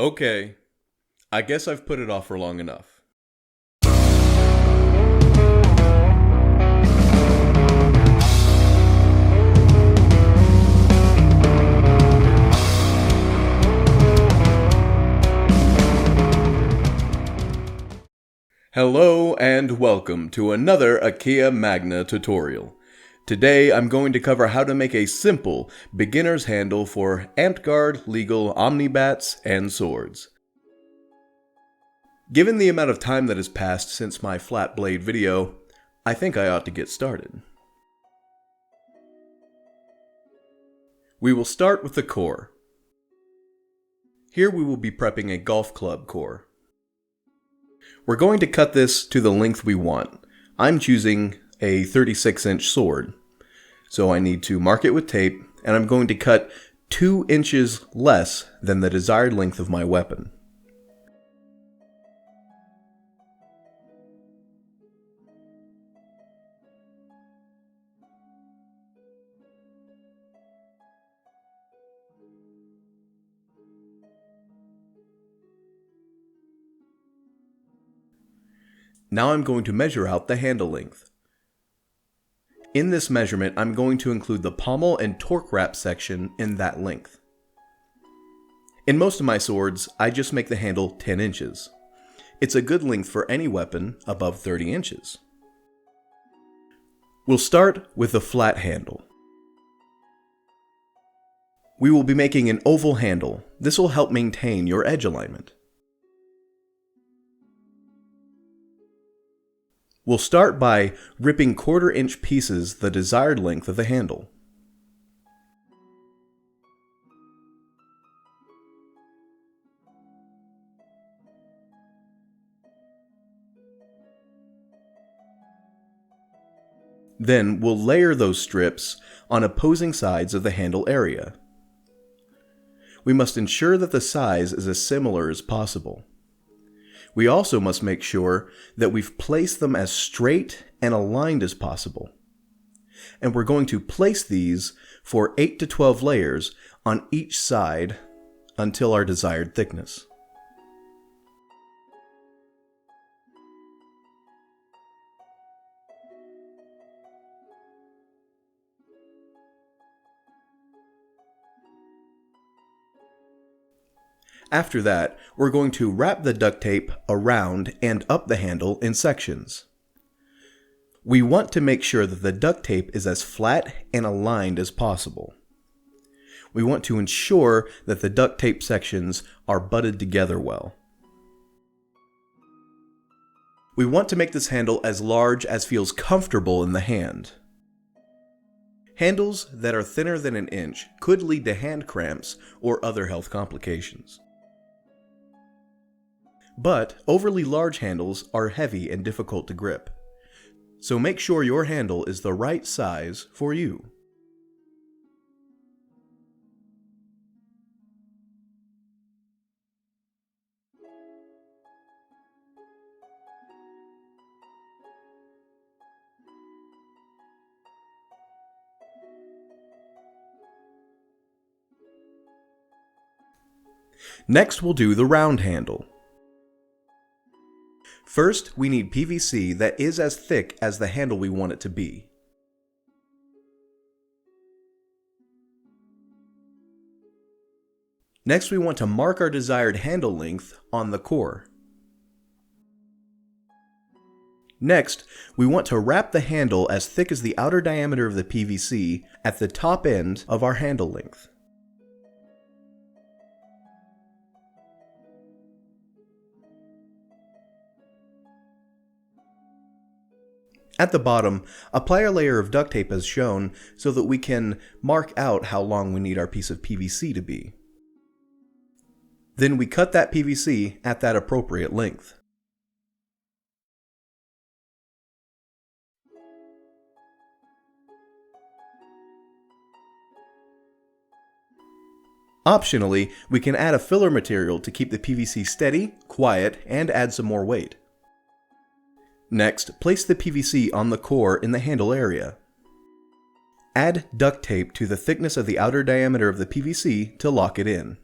Okay, I guess I've put it off for long enough. Hello and welcome to another Achaea Magna tutorial. Today I'm going to cover how to make a simple beginner's handle for Antguard, Legal, Omnibats, and Swords. Given the amount of time that has passed since my flat blade video, I think I ought to get started. We will start with the core. Here we will be prepping a golf club core. We're going to cut this to the length we want. I'm choosing a 36-inch sword. So I need to mark it with tape, and I'm going to cut 2 inches less than the desired length of my weapon. Now I'm going to measure out the handle length. In this measurement, I'm going to include the pommel and torque wrap section in that length. In most of my swords, I just make the handle 10 inches. It's a good length for any weapon above 30 inches. We'll start with the flat handle. We will be making an oval handle. This will help maintain your edge alignment. We'll start by ripping 1/4 inch pieces the desired length of the handle. Then we'll layer those strips on opposing sides of the handle area. We must ensure that the size is as similar as possible. We also must make sure that we've placed them as straight and aligned as possible. And we're going to place these for 8 to 12 layers on each side until our desired thickness. After that, we're going to wrap the duct tape around and up the handle in sections. We want to make sure that the duct tape is as flat and aligned as possible. We want to ensure that the duct tape sections are butted together well. We want to make this handle as large as feels comfortable in the hand. Handles that are thinner than 1 inch could lead to hand cramps or other health complications. But overly large handles are heavy and difficult to grip. So make sure your handle is the right size for you. Next, we'll do the round handle. First, we need PVC that is as thick as the handle we want it to be. Next, we want to mark our desired handle length on the core. Next, we want to wrap the handle as thick as the outer diameter of the PVC at the top end of our handle length. At the bottom, apply a layer of duct tape as shown so that we can mark out how long we need our piece of PVC to be. Then we cut that PVC at that appropriate length. Optionally, we can add a filler material to keep the PVC steady, quiet, and add some more weight. Next, place the PVC on the core in the handle area. Add duct tape to the thickness of the outer diameter of the PVC to lock it in.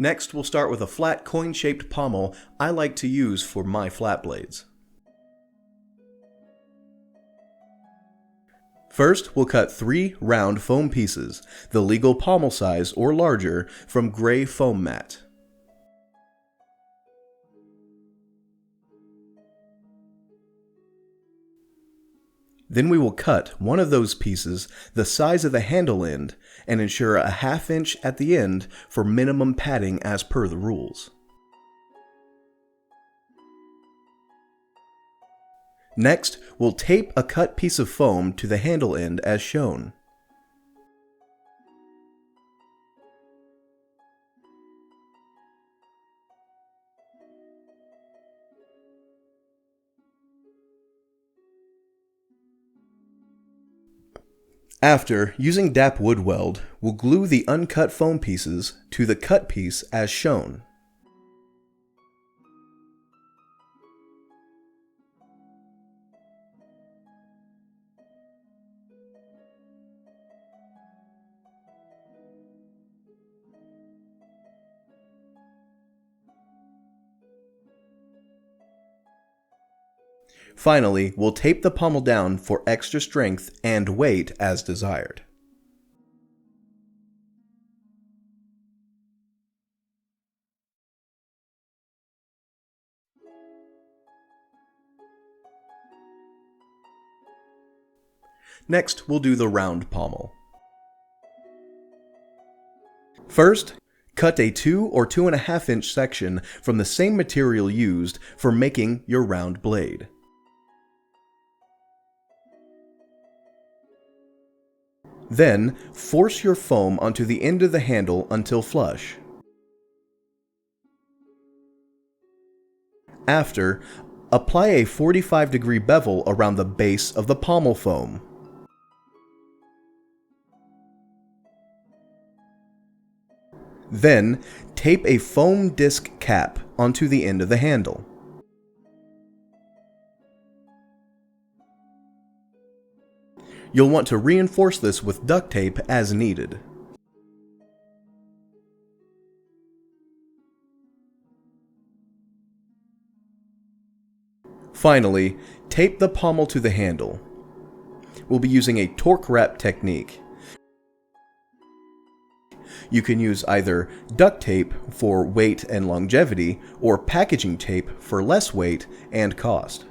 Next, we'll start with a flat coin-shaped pommel I like to use for my flat blades. First, we'll cut 3 round foam pieces, the legal pommel size or larger, from gray foam mat. Then we will cut one of those pieces the size of the handle end and ensure a 1/2 inch at the end for minimum padding as per the rules. Next, we'll tape a cut piece of foam to the handle end as shown. After, using DAP wood weld, we'll glue the uncut foam pieces to the cut piece as shown. Finally, we'll tape the pommel down for extra strength and weight as desired. Next, we'll do the round pommel. First, cut a 2 or 2.5 inch section from the same material used for making your round blade. Then, force your foam onto the end of the handle until flush. After, apply a 45-degree bevel around the base of the pommel foam. Then, tape a foam disc cap onto the end of the handle. You'll want to reinforce this with duct tape as needed. Finally, tape the pommel to the handle. We'll be using a torque wrap technique. You can use either duct tape for weight and longevity, or packaging tape for less weight and cost.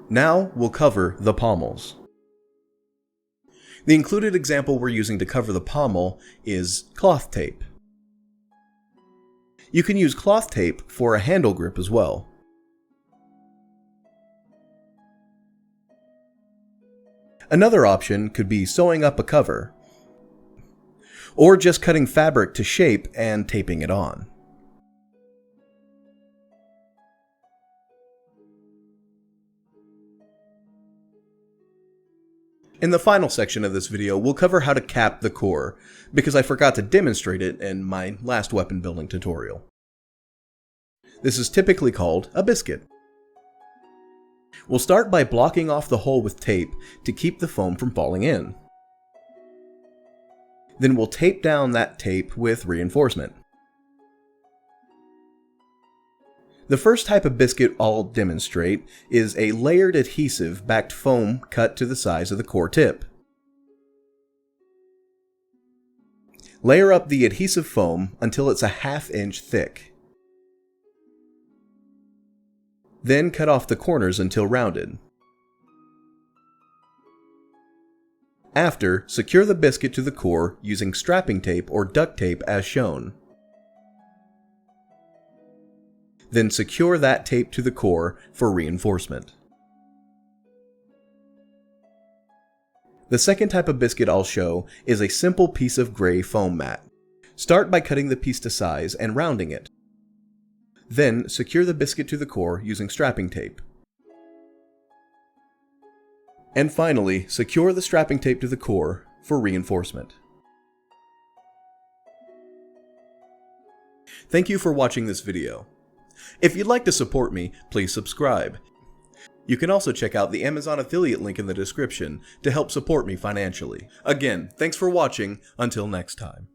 Now we'll cover the pommels. The included example we're using to cover the pommel is cloth tape. You can use cloth tape for a handle grip as well. Another option could be sewing up a cover, or just cutting fabric to shape and taping it on. In the final section of this video, we'll cover how to cap the core, because I forgot to demonstrate it in my last weapon building tutorial. This is typically called a biscuit. We'll start by blocking off the hole with tape to keep the foam from falling in. Then we'll tape down that tape with reinforcement. The first type of biscuit I'll demonstrate is a layered adhesive backed foam cut to the size of the core tip. Layer up the adhesive foam until it's a 1/2 inch thick. Then cut off the corners until rounded. After, secure the biscuit to the core using strapping tape or duct tape as shown. Then secure that tape to the core for reinforcement. The second type of biscuit I'll show is a simple piece of gray foam mat. Start by cutting the piece to size and rounding it. Then secure the biscuit to the core using strapping tape. And finally, secure the strapping tape to the core for reinforcement. Thank you for watching this video. If you'd like to support me, please subscribe. You can also check out the Amazon affiliate link in the description to help support me financially. Again, thanks for watching. Until next time.